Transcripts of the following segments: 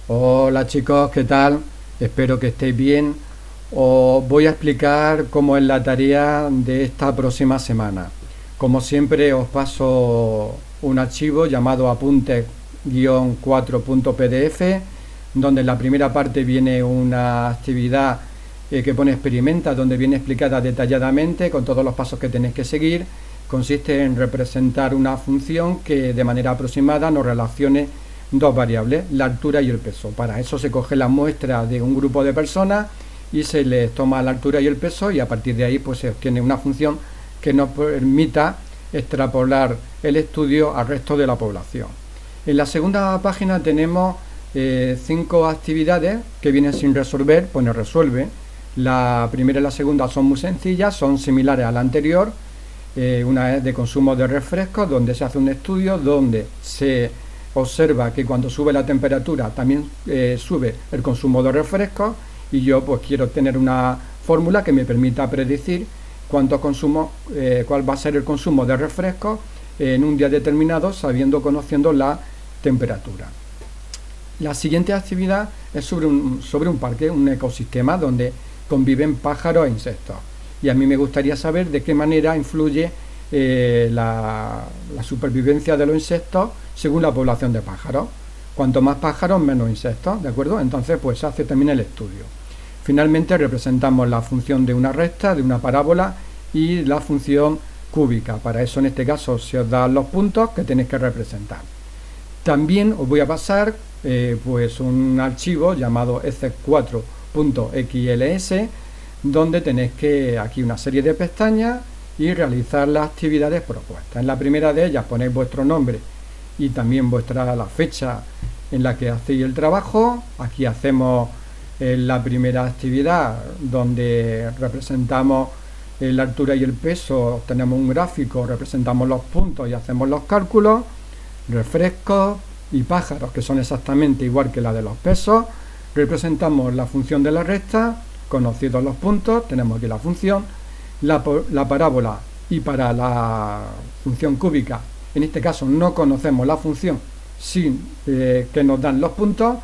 Hola chicos, ¿qué tal? Espero que estéis bien. Os voy a explicar cómo es la tarea de esta próxima semana. Como siempre os paso un archivo llamado apuntes-4.pdf, donde en la primera parte viene una actividad que pone experimenta, donde viene explicada detalladamente con todos los pasos que tenéis que seguir. Consiste en representar una función que de manera aproximada nos relacione dos variables, la altura y el peso. Para eso se coge la muestra de un grupo de personas y se les toma la altura y el peso, y a partir de ahí pues se obtiene una función que nos permita extrapolar el estudio al resto de la población. En la segunda página tenemos 5 actividades que vienen sin resolver, pues nos resuelve. La primera y la segunda son muy sencillas, son similares a la anterior. Una es de consumo de refrescos, donde se hace un estudio donde se observa que cuando sube la temperatura también sube el consumo de refrescos, y yo pues quiero tener una fórmula que me permita predecir cuál va a ser el consumo de refrescos en un día determinado, conociendo la temperatura. La siguiente actividad es sobre un parque, un ecosistema donde conviven pájaros e insectos, y a mí me gustaría saber de qué manera influye la supervivencia de los insectos según la población de pájaros. Cuanto más pájaros, menos insectos, ¿de acuerdo? Entonces pues se hace también el estudio. Finalmente representamos la función de una recta, de una parábola, y la función cúbica. Para eso en este caso se os dan los puntos que tenéis que representar. También os voy a pasar pues un archivo llamado exec4.xls, donde tenéis que aquí una serie de pestañas y realizar las actividades propuestas. En la primera de ellas ponéis vuestro nombre y también la fecha en la que hacéis el trabajo. Aquí hacemos la primera actividad donde representamos la altura y el peso, tenemos un gráfico, representamos los puntos y hacemos los cálculos. Refrescos y pájaros, que son exactamente igual que la de los pesos, representamos la función de la recta, conocidos los puntos, tenemos aquí la función, la parábola, y para la función cúbica, en este caso no conocemos la función, sin que nos dan los puntos.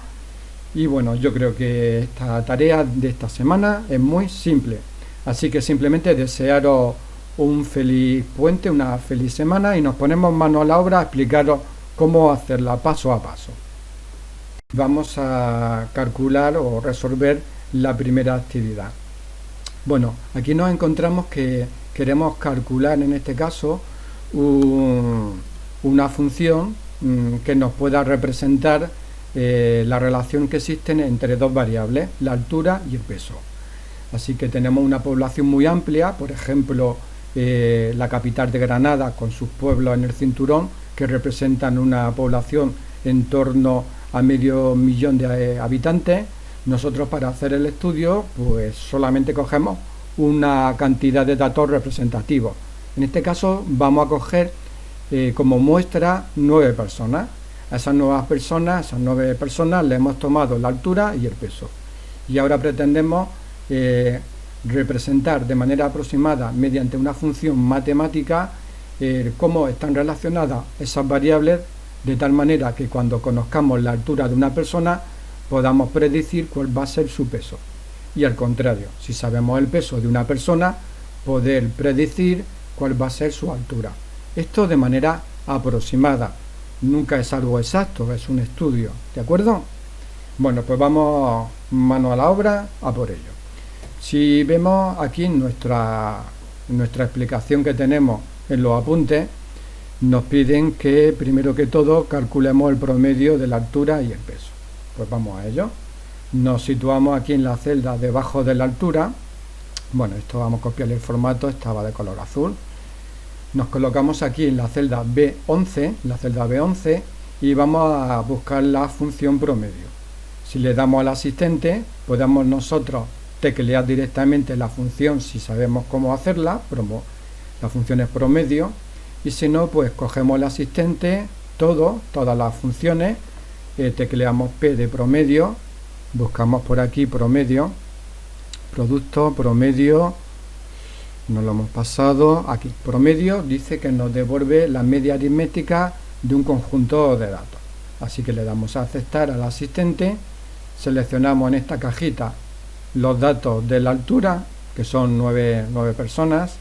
Y bueno, yo creo que esta tarea de esta semana es muy simple, así que simplemente desearos un feliz puente, una feliz semana, y nos ponemos mano a la obra a explicaros cómo hacerla paso a paso. Vamos a calcular o resolver la primera actividad. Bueno, aquí nos encontramos que queremos calcular en este caso una función que nos pueda representar la relación que existe entre dos variables, la altura y el peso. Así que tenemos una población muy amplia, por ejemplo, la capital de Granada con sus pueblos en el cinturón, que representan una población en torno a 500.000 de habitantes. Nosotros, para hacer el estudio, pues solamente cogemos una cantidad de datos representativos. En este caso vamos a coger como muestra 9 personas. A esas 9 personas le hemos tomado la altura y el peso. Y ahora pretendemos representar de manera aproximada, mediante una función matemática, cómo están relacionadas esas variables, de tal manera que cuando conozcamos la altura de una persona podamos predecir cuál va a ser su peso, y al contrario, si sabemos el peso de una persona, poder predecir cuál va a ser su altura. Esto de manera aproximada, nunca es algo exacto, es un estudio, ¿de acuerdo? Bueno, pues vamos mano a la obra a por ello. Si vemos aquí nuestra explicación que tenemos en los apuntes, nos piden que primero que todo calculemos el promedio de la altura y el peso. Pues vamos a ello. Nos situamos aquí en la celda debajo de la altura. Bueno, esto vamos a copiar el formato, estaba de color azul. Nos colocamos aquí en la celda B11, y vamos a buscar la función promedio. Si le damos al asistente, podemos nosotros teclear directamente la función si sabemos cómo hacerla. La función es promedio, y si no, pues cogemos el asistente, todas las funciones, tecleamos P de promedio, buscamos por aquí promedio, producto, promedio, nos lo hemos pasado aquí. Promedio dice que nos devuelve la media aritmética de un conjunto de datos. Así que le damos a aceptar al asistente, seleccionamos en esta cajita los datos de la altura, que son 9 personas,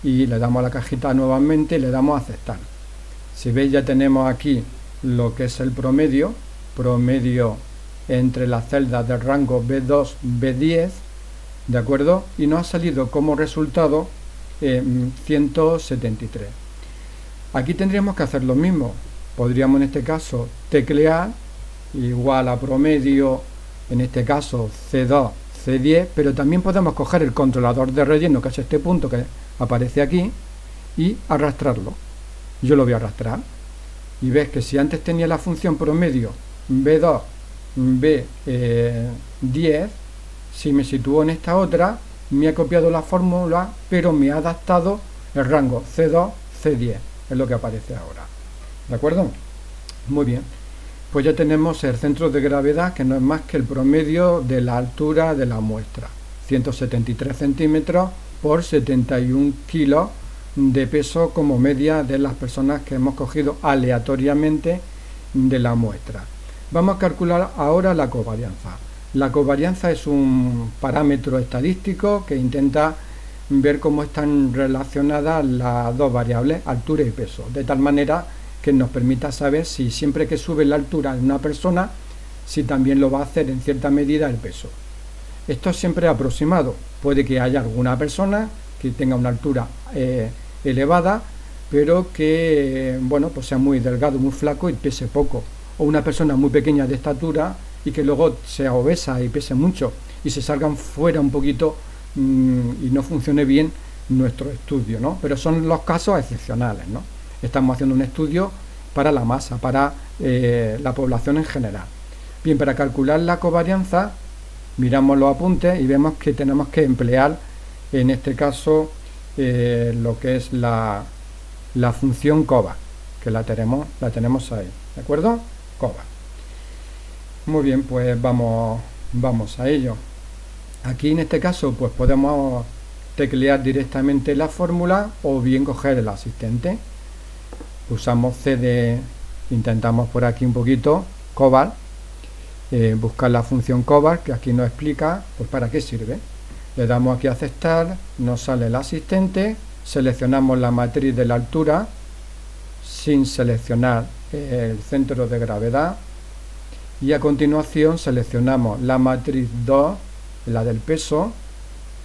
y le damos a la cajita nuevamente y le damos a aceptar. Si veis, ya tenemos aquí lo que es el promedio entre las celdas del rango B2, B10, ¿de acuerdo? Y nos ha salido como resultado 173. Aquí tendríamos que hacer lo mismo. Podríamos en este caso teclear igual a promedio, en este caso C2, C10, pero también podemos coger el controlador de relleno, que es este punto que aparece aquí, y arrastrarlo. Yo lo voy a arrastrar y ves que si antes tenía la función promedio B2, B10, si me sitúo en esta otra, me ha copiado la fórmula, pero me ha adaptado el rango C2, C10, es lo que aparece ahora. ¿De acuerdo? Muy bien. Pues ya tenemos el centro de gravedad, que no es más que el promedio de la altura de la muestra. 173 centímetros por 71 kilos de peso como media de las personas que hemos cogido aleatoriamente de la muestra. Vamos a calcular ahora la covarianza. La covarianza es un parámetro estadístico que intenta ver cómo están relacionadas las dos variables, altura y peso, de tal manera que nos permita saber si siempre que sube la altura de una persona, si también lo va a hacer en cierta medida el peso. Esto es siempre aproximado. Puede que haya alguna persona que tenga una altura elevada, pero que bueno, pues sea muy delgado, muy flaco y pese poco. O una persona muy pequeña de estatura y que luego sea obesa y pese mucho y se salgan fuera un poquito y no funcione bien nuestro estudio, ¿no? Pero son los casos excepcionales, ¿no? Estamos haciendo un estudio para la masa, para la población en general. Bien, para calcular la covarianza, miramos los apuntes y vemos que tenemos que emplear, en este caso, lo que es la función cova, que la tenemos ahí, ¿de acuerdo? Cova. Muy bien, pues vamos a ello. Aquí en este caso, pues podemos teclear directamente la fórmula o bien coger el asistente. Usamos intentamos por aquí un poquito, covar, buscar la función covar, que aquí nos explica pues para qué sirve. Le damos aquí a aceptar, nos sale el asistente, seleccionamos la matriz de la altura, sin seleccionar el centro de gravedad, y a continuación seleccionamos la matriz 2, la del peso,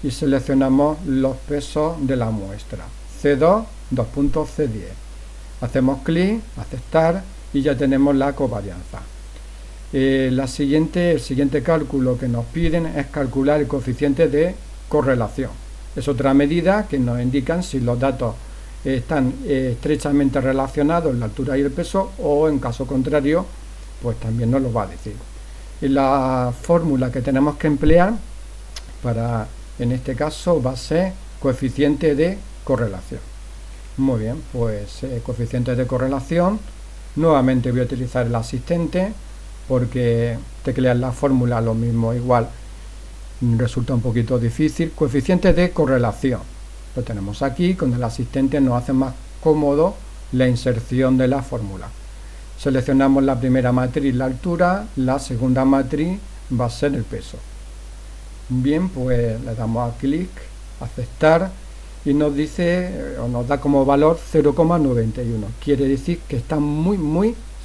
y seleccionamos los pesos de la muestra, C2, 2.C10. Hacemos clic, aceptar y ya tenemos la covarianza. El siguiente cálculo que nos piden es calcular el coeficiente de correlación. Es otra medida que nos indican si los datos están estrechamente relacionados, la altura y el peso, o en caso contrario, pues también nos lo va a decir. Y la fórmula que tenemos que emplear para, en este caso, va a ser coeficiente de correlación. Muy bien, pues coeficiente de correlación. Nuevamente voy a utilizar el asistente porque teclear la fórmula lo mismo, igual resulta un poquito difícil. Coeficiente de correlación. Lo tenemos aquí, con el asistente nos hace más cómodo la inserción de la fórmula. Seleccionamos la primera matriz, la altura, la segunda matriz va a ser el peso. Bien, pues le damos a clic, aceptar, y nos dice, o nos da como valor 0,91. Quiere decir que está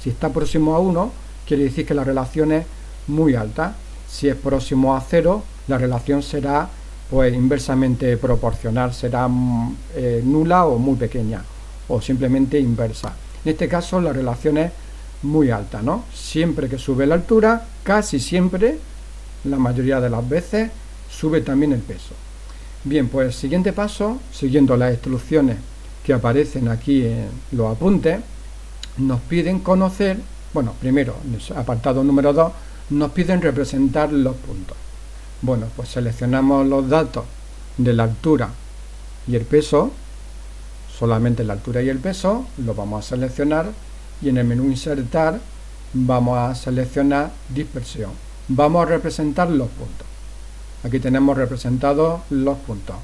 si está próximo a 1, quiere decir que la relación es muy alta. Si es próximo a 0, la relación será pues inversamente proporcional, será nula o muy pequeña, o simplemente inversa. En este caso la relación es muy alta, ¿no? Siempre que sube la altura, casi siempre, la mayoría de las veces, sube también el peso. Bien, pues el siguiente paso, siguiendo las instrucciones que aparecen aquí en los apuntes, nos piden conocer, bueno, primero, en el apartado número 2, nos piden representar los puntos. Bueno, pues seleccionamos los datos de la altura y el peso, solamente la altura y el peso, lo vamos a seleccionar, y en el menú insertar vamos a seleccionar dispersión. Vamos a representar los puntos. Aquí tenemos representados los puntos.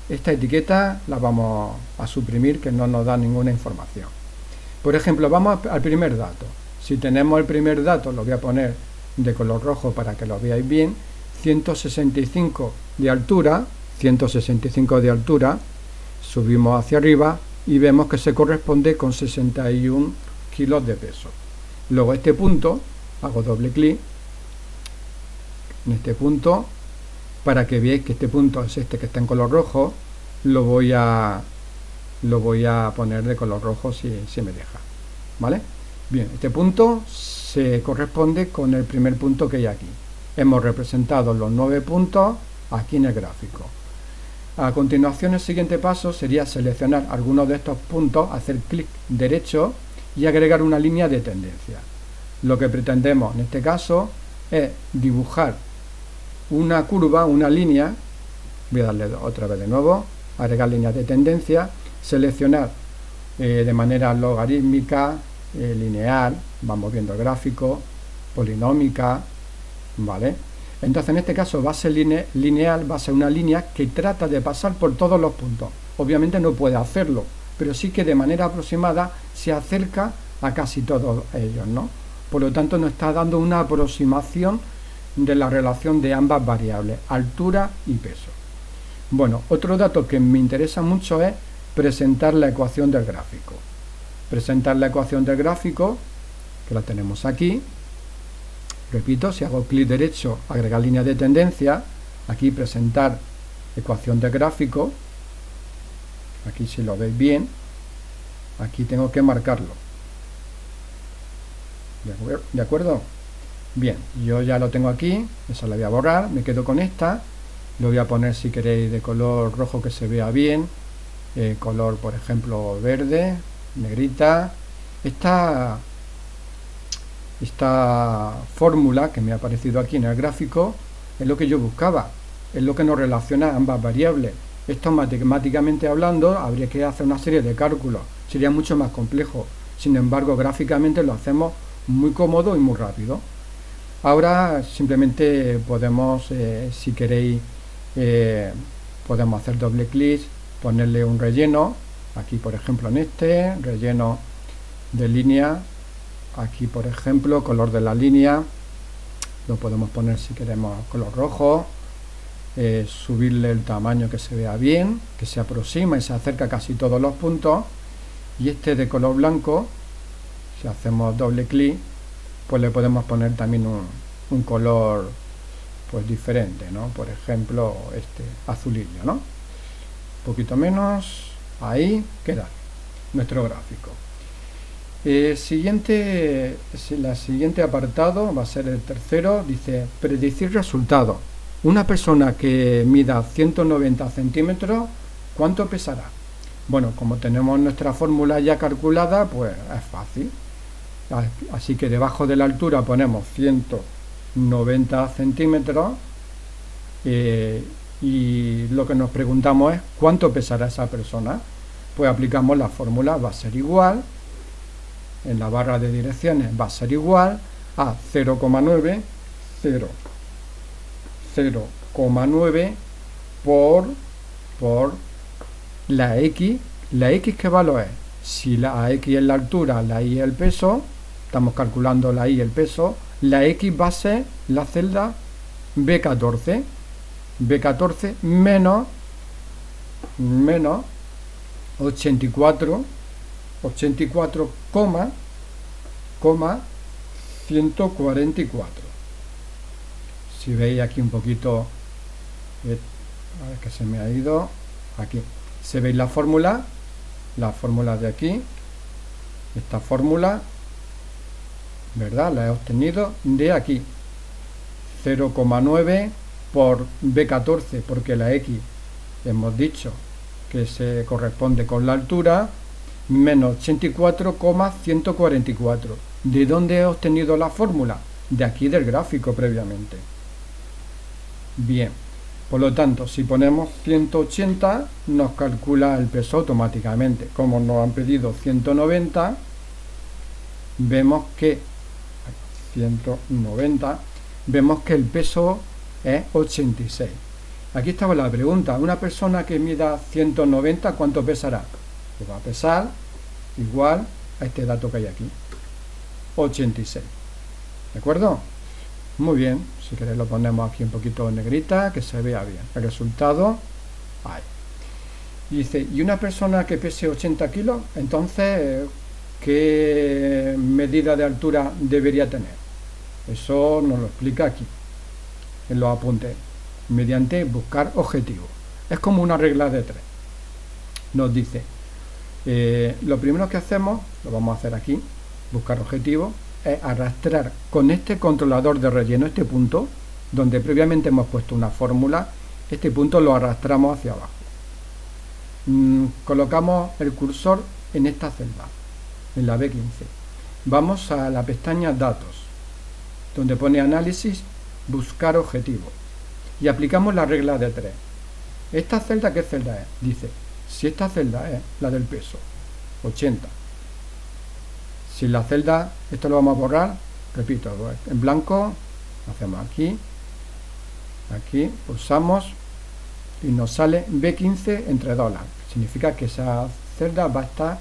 Esta etiqueta la vamos a suprimir, que no nos da ninguna información. Por ejemplo, vamos al primer dato. Si tenemos el primer dato, lo voy a poner de color rojo para que lo veáis bien, 165 de altura, 165 de altura, subimos hacia arriba y vemos que se corresponde con 61 kilos de peso. Luego este punto, hago doble clic en este punto para que veáis que este punto es este que está en color rojo. Lo voy a poner de color rojo si me deja, ¿vale? Bien, este punto se corresponde con el primer punto que hay aquí. Hemos representado los 9 puntos aquí en el gráfico. A continuación, el siguiente paso sería seleccionar algunos de estos puntos, hacer clic derecho y agregar una línea de tendencia. Lo que pretendemos en este caso es dibujar una curva, una línea. Voy a darle otra vez de nuevo, agregar líneas de tendencia, seleccionar de manera logarítmica, lineal, vamos viendo el gráfico, polinómica, ¿vale? Entonces en este caso va a ser lineal, va a ser una línea que trata de pasar por todos los puntos. Obviamente no puede hacerlo, pero sí que de manera aproximada se acerca a casi todos ellos, ¿no? Por lo tanto nos está dando una aproximación de la relación de ambas variables, altura y peso. Bueno, otro dato que me interesa mucho es presentar la ecuación del gráfico. Presentar la ecuación del gráfico, que la tenemos aquí. Repito, si hago clic derecho, agregar línea de tendencia, aquí presentar ecuación del gráfico, aquí si lo veis bien, aquí tengo que marcarlo. ¿De acuerdo? Bien, yo ya lo tengo aquí, esa la voy a borrar, me quedo con esta, lo voy a poner si queréis de color rojo que se vea bien, color por ejemplo verde, negrita. Esta fórmula que me ha aparecido aquí en el gráfico es lo que yo buscaba, es lo que nos relaciona ambas variables. Esto matemáticamente hablando habría que hacer una serie de cálculos, sería mucho más complejo. Sin embargo, gráficamente lo hacemos muy cómodo y muy rápido. Ahora simplemente podemos, si queréis, podemos hacer doble clic, ponerle un relleno, aquí por ejemplo en este, relleno de línea, aquí por ejemplo, color de la línea, lo podemos poner si queremos color rojo, subirle el tamaño que se vea bien, que se aproxima y se acerca a casi todos los puntos, y este de color blanco, si hacemos doble clic, pues le podemos poner también un color pues diferente, ¿no? Por ejemplo, este azulillo, ¿no? Un poquito menos, ahí queda nuestro gráfico. El siguiente apartado va a ser el tercero, dice predecir resultados. Una persona que mida 190 centímetros, ¿cuánto pesará? Bueno, como tenemos nuestra fórmula ya calculada, pues es fácil. Así que debajo de la altura ponemos 190 centímetros y lo que nos preguntamos es ¿cuánto pesará esa persona? Pues aplicamos la fórmula, va a ser igual, en la barra de direcciones va a ser igual a 0,9 por la X. ¿La X qué valor es? Si la X es la altura, la Y es el peso, estamos calculando la Y el peso, la X va a ser la celda B14 menos 84, 144. Si veis aquí un poquito, a ver que se me ha ido, aquí, se veis la fórmula de aquí, esta fórmula, ¿verdad? La he obtenido de aquí, 0,9 por B14, porque la X hemos dicho que se corresponde con la altura, menos 84,144. ¿De dónde he obtenido la fórmula? De aquí del gráfico previamente. Bien, por lo tanto, si ponemos 180, nos calcula el peso automáticamente. Como nos han pedido 190, vemos que 190, vemos que el peso es 86. Aquí estaba la pregunta, una persona que mida 190, ¿cuánto pesará? Pues va a pesar igual a este dato que hay aquí. 86. ¿De acuerdo? Muy bien, si queréis lo ponemos aquí un poquito en negrita, que se vea bien. El resultado, ahí. Y dice, ¿y una persona que pese 80 kilos, entonces qué medida de altura debería tener? Eso nos lo explica aquí, en los apuntes, mediante buscar objetivos. Es como una regla de 3. Nos dice, lo primero que hacemos, lo vamos a hacer aquí, buscar objetivos, es arrastrar con este controlador de relleno este punto, donde previamente hemos puesto una fórmula, este punto lo arrastramos hacia abajo. Colocamos el cursor en esta celda, en la B15. Vamos a la pestaña Datos, donde pone Análisis, Buscar Objetivo, y aplicamos la regla de 3. ¿Esta celda qué celda es? Dice, si esta celda es la del peso, 80. Si la celda, esto lo vamos a borrar, repito, en blanco, hacemos aquí, pulsamos y nos sale B15 entre dólares. Significa que esa celda va a estar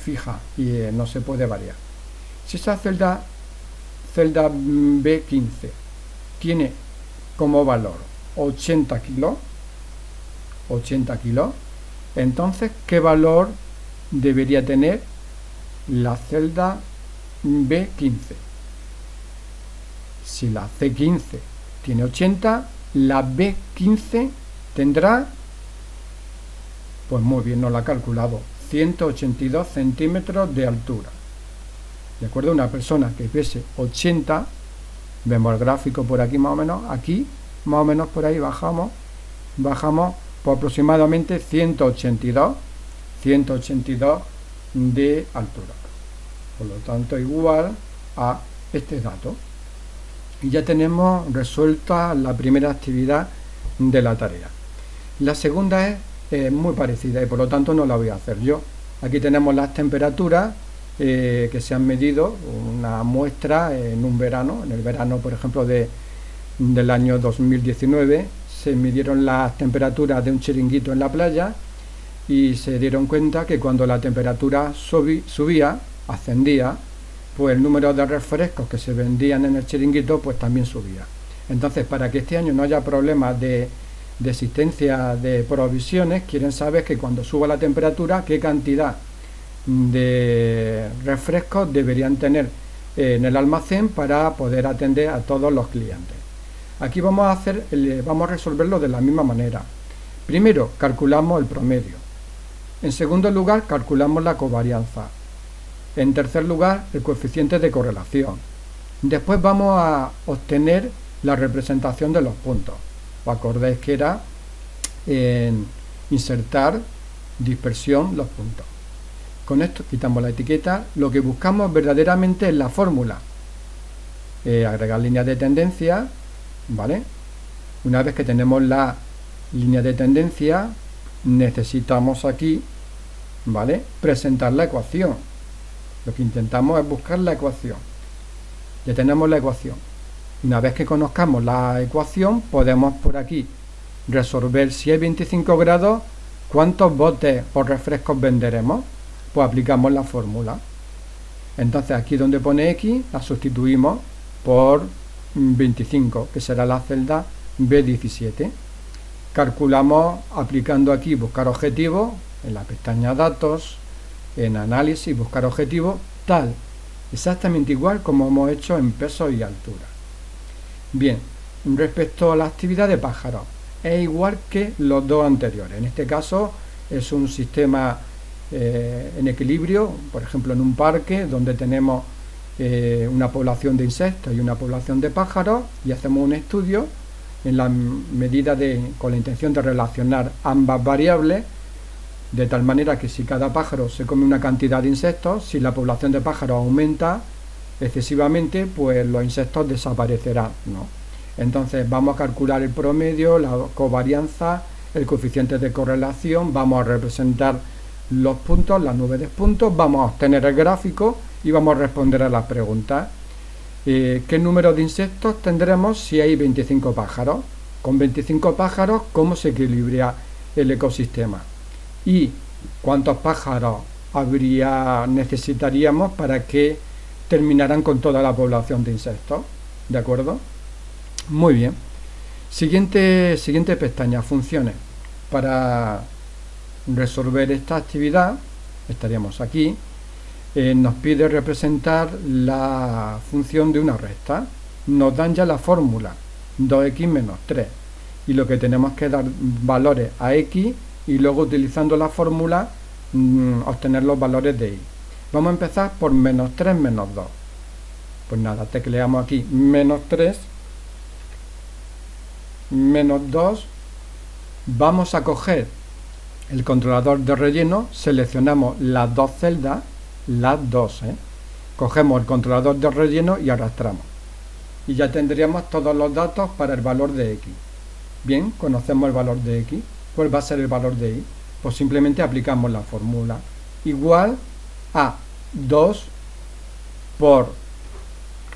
fija y no se puede variar. Si esa celda B15 tiene como valor 80 kilos, entonces ¿qué valor debería tener la celda B15? Si la C15 tiene 80, la B15 tendrá, pues muy bien, nos la ha calculado, 182 centímetros de altura. De acuerdo, una persona que pese 80, vemos el gráfico por aquí más o menos, aquí más o menos por ahí bajamos por aproximadamente 182 de altura. Por lo tanto, igual a este dato. Y ya tenemos resuelta la primera actividad de la tarea. La segunda es muy parecida y por lo tanto no la voy a hacer yo. Aquí tenemos las temperaturas que se han medido, una muestra en un verano, en el verano por ejemplo del año 2019, se midieron las temperaturas de un chiringuito en la playa y se dieron cuenta que cuando la temperatura subía, ascendía, pues el número de refrescos que se vendían en el chiringuito pues también subía. Entonces, para que este año no haya problemas de existencia de provisiones, quieren saber que cuando suba la temperatura, qué cantidad de refrescos deberían tener en el almacén para poder atender a todos los clientes. Aquí vamos a resolverlo de la misma manera. Primero, calculamos el promedio. En segundo lugar, calculamos la covarianza. En tercer lugar, el coeficiente de correlación. Después vamos a obtener la representación de los puntos. ¿Os acordáis que era en insertar, dispersión, los puntos? Con esto quitamos la etiqueta. Lo que buscamos verdaderamente es la fórmula. Agregar líneas de tendencia, ¿vale? Una vez que tenemos la línea de tendencia, necesitamos aquí, ¿vale?, presentar la ecuación. Lo que intentamos es buscar la ecuación. Ya tenemos la ecuación. Una vez que conozcamos la ecuación, podemos por aquí resolver si hay 25 grados, ¿cuántos botes o refrescos venderemos? Pues aplicamos la fórmula. Entonces aquí donde pone X, la sustituimos por 25, que será la celda B17. Calculamos aplicando aquí buscar objetivo, en la pestaña datos, en análisis, buscar objetivo, tal, exactamente igual como hemos hecho en peso y altura. Bien, respecto a la actividad de pájaros, es igual que los dos anteriores. En este caso es un sistema en equilibrio, por ejemplo en un parque donde tenemos una población de insectos y una población de pájaros, y hacemos un estudio en la medida con la intención de relacionar ambas variables, de tal manera que si cada pájaro se come una cantidad de insectos, si la población de pájaros aumenta excesivamente, pues los insectos desaparecerán, ¿no? Entonces vamos a calcular el promedio, la covarianza, el coeficiente de correlación, vamos a representar los puntos, las nubes de puntos, vamos a obtener el gráfico y vamos a responder a las preguntas. ¿Qué número de insectos tendremos si hay 25 pájaros? Con 25 pájaros, ¿cómo se equilibra el ecosistema? ¿Y cuántos pájaros necesitaríamos para que terminarán con toda la población de insectos. ¿De acuerdo? Muy bien. Siguiente pestaña, funciones. Para resolver esta actividad, estaríamos aquí, nos pide representar la función de una recta. Nos dan ya la fórmula, 2x menos 3. Y lo que tenemos que dar valores a x y luego utilizando la fórmula obtener los valores de y. Vamos a empezar por menos 3 menos 2. Pues nada, tecleamos aquí menos 3 menos 2. Vamos a coger el controlador de relleno, seleccionamos las dos celdas, las dos, cogemos el controlador de relleno y arrastramos. Y ya tendríamos todos los datos para el valor de x. Bien, conocemos el valor de x. ¿Cuál va a ser el valor de y? Pues simplemente aplicamos la fórmula. Igual a 2 por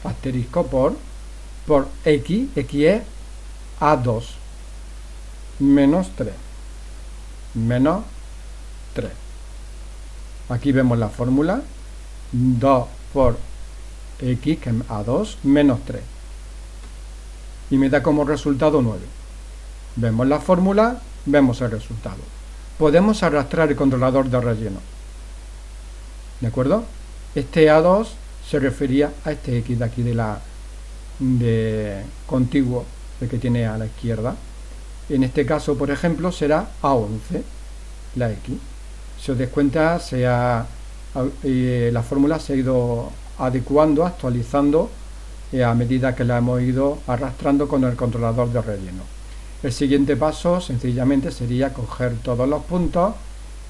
asterisco por x, x es a2 menos 3 menos 3. Aquí vemos la fórmula, 2 por x, que es a2, menos 3. Y me da como resultado 9. Vemos la fórmula, vemos el resultado. Podemos arrastrar el controlador de relleno. ¿De acuerdo? Este A2 se refería a este X de aquí de contiguo, el que tiene a la izquierda. En este caso, por ejemplo, será A11, la X. Si os das cuenta, la fórmula se ha ido adecuando, actualizando a medida que la hemos ido arrastrando con el controlador de relleno. El siguiente paso sencillamente sería coger todos los puntos,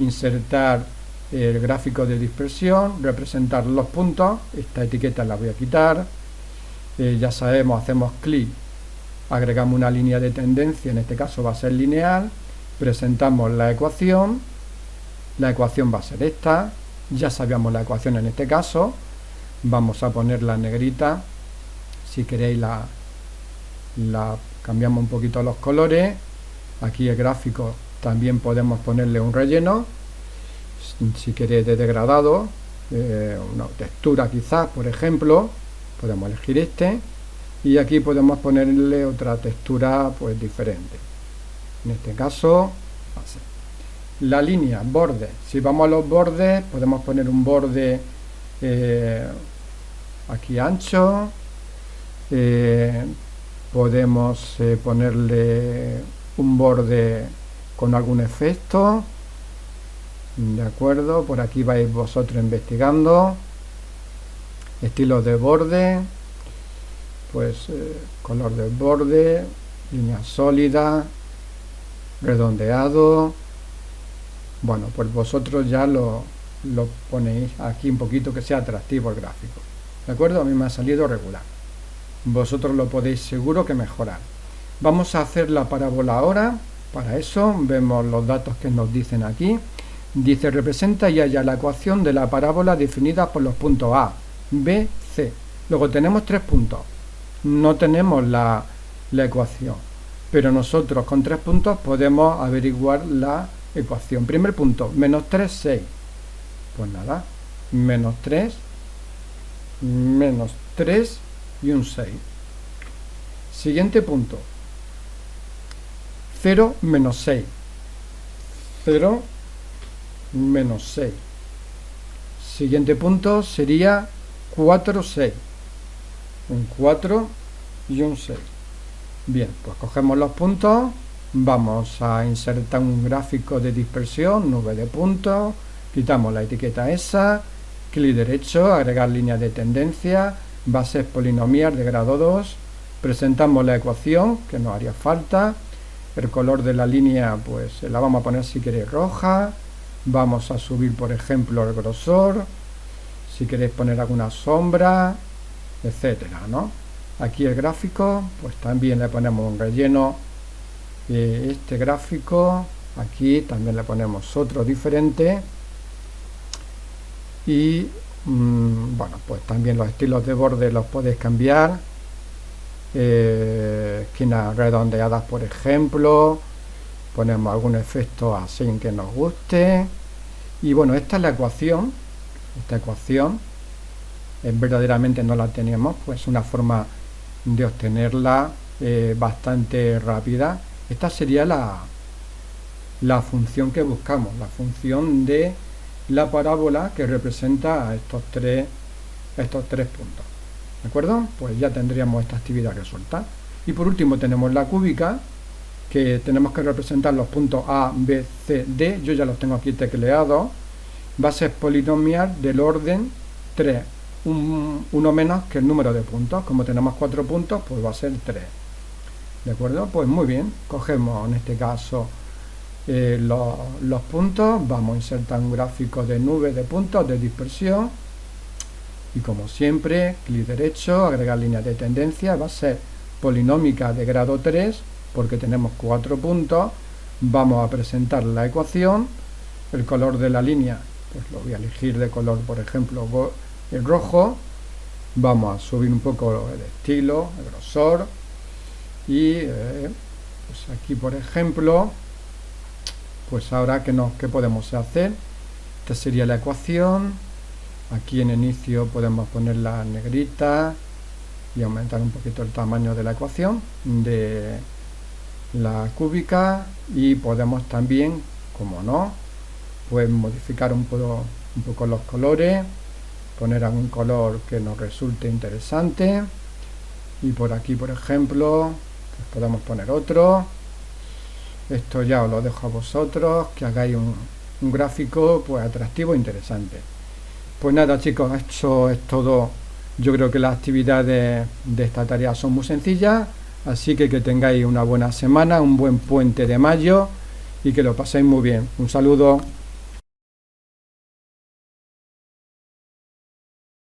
insertar el gráfico de dispersión, representar los puntos. Esta etiqueta la voy a quitar. Ya sabemos, hacemos clic, agregamos una línea de tendencia, en este caso va a ser lineal, presentamos la ecuación va a ser esta, ya sabíamos la ecuación en este caso, vamos a ponerla en negrita, si queréis la cambiamos un poquito los colores. Aquí el gráfico también podemos ponerle un relleno, si queréis de degradado, una textura quizás, por ejemplo, podemos elegir este, y aquí podemos ponerle otra textura pues diferente. En este caso va a ser la línea, borde. Si vamos a los bordes, podemos poner un borde aquí ancho, podemos ponerle un borde con algún efecto. De acuerdo, por aquí vais vosotros investigando estilos de borde, pues color del borde, línea sólida, redondeado. Bueno, pues vosotros ya lo ponéis aquí un poquito que sea atractivo el gráfico. De acuerdo, a mí me ha salido regular. Vosotros lo podéis seguro que mejorar. Vamos a hacer la parábola ahora. Para eso vemos los datos que nos dicen aquí. Dice, representa y halla la ecuación de la parábola definida por los puntos A, B, C. Luego tenemos 3 puntos. No tenemos la ecuación, pero nosotros con 3 puntos podemos averiguar la ecuación. Primer punto, menos 3, 6. Pues nada, menos 3 y un 6. Siguiente punto, 0 menos 6. 0 menos 6. Siguiente punto sería 4, 6. Un 4 y un 6. Bien, pues cogemos los puntos, vamos a insertar un gráfico de dispersión, nube de puntos, quitamos la etiqueta esa, clic derecho, agregar línea de tendencia, bases polinomial de grado 2, presentamos la ecuación que nos haría falta, el color de la línea pues la vamos a poner si queréis roja, vamos a subir por ejemplo el grosor, si queréis poner alguna sombra, etcétera, ¿no? Aquí el gráfico, pues también le ponemos un relleno, este gráfico, aquí también le ponemos otro diferente, y bueno, pues también los estilos de borde los podéis cambiar, esquinas redondeadas por ejemplo, ponemos algún efecto así que nos guste, y bueno, esta es la ecuación, esta ecuación verdaderamente no la teníamos, pues una forma de obtenerla bastante rápida. Esta sería la función que buscamos, la función de la parábola que representa a estos tres puntos. ¿De acuerdo? Pues ya tendríamos esta actividad resuelta. Y por último tenemos la cúbica, que tenemos que representar los puntos A, B, C, D. Yo ya los tengo aquí tecleados. Va a ser polinomial del orden 3, uno menos que el número de puntos. Como tenemos 4 puntos, pues va a ser 3. ¿De acuerdo? Pues muy bien, cogemos en este caso los puntos, vamos a insertar un gráfico de nube de puntos de dispersión y como siempre, clic derecho, agregar línea de tendencia, va a ser polinómica de grado 3 porque tenemos 4 puntos. Vamos a presentar la ecuación, el color de la línea, pues lo voy a elegir de color, por ejemplo, el rojo. Vamos a subir un poco el estilo, el grosor y pues aquí, por ejemplo, pues ahora ¿qué podemos hacer? Esta sería la ecuación. Aquí en inicio podemos poner la negrita y aumentar un poquito el tamaño de la ecuación de la cúbica, y podemos también, como no, pues modificar un poco los colores, poner algún color que nos resulte interesante, y por aquí, por ejemplo, pues podemos poner otro. Esto ya os lo dejo a vosotros, que hagáis un gráfico pues atractivo e interesante. Pues nada, chicos, eso es todo. Yo creo que las actividades de esta tarea son muy sencillas, así que tengáis una buena semana, un buen puente de mayo y que lo paséis muy bien. Un saludo.